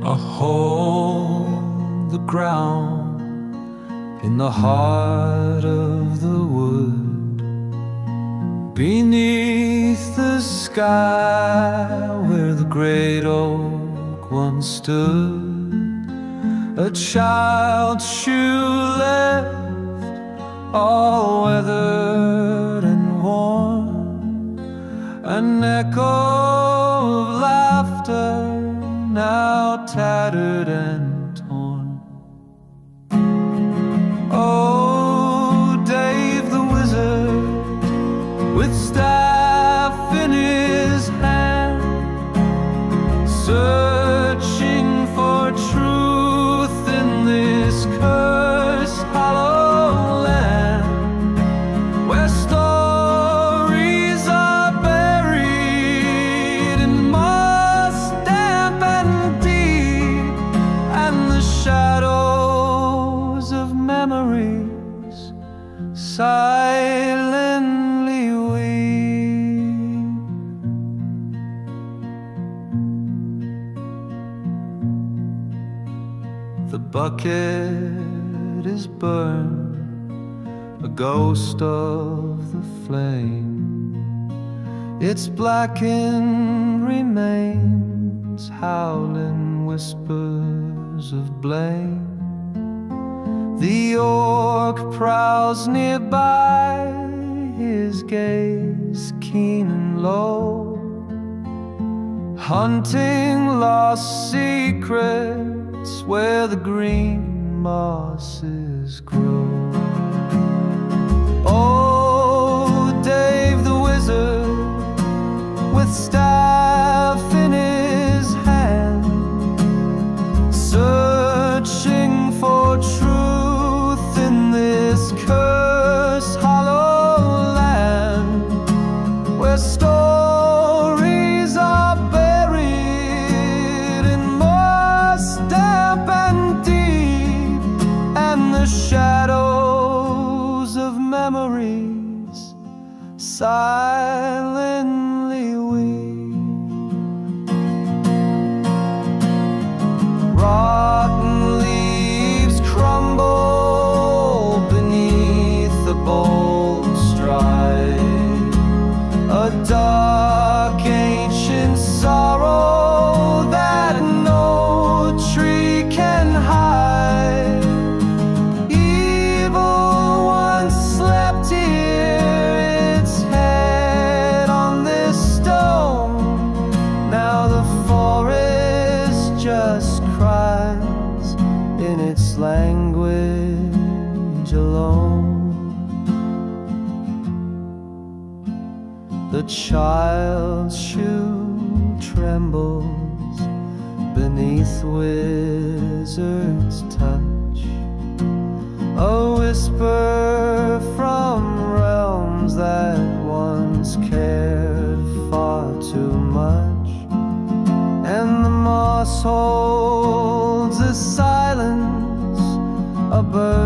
A hole in the ground in the heart of the wood, beneath the sky where the great oak once stood. A child's shoe left, all weathered and worn, an echo of laughter now tattered and torn. Oh, Dave the wizard, with staff in his hand, searching for truth in this cursed hollow land, where stories are buried in moss damp and deep, and the shadows of memories silently weep. The bucket is burned, a ghost of the flame. Its blackened remains howling whispers of blame. The orc prowls nearby, his gaze keen and low, hunting lost secrets where the green mosses grow. Oh, Dave the wizard, with staff in his hand, searching for truth in this cursed hollow land, where stories are buried in moss damp and deep, and the shadows of memories silently weep. Rotten leaves crumble beneath the bold stride, a dark ancient sorrow that no tree can hide. Evil once slept here, its head on this stone. Now the forest just cries in its language alone. The child's shoe trembles beneath wizard's touch, a whisper from realms that once cared far too much, and the moss holds a silence, a bird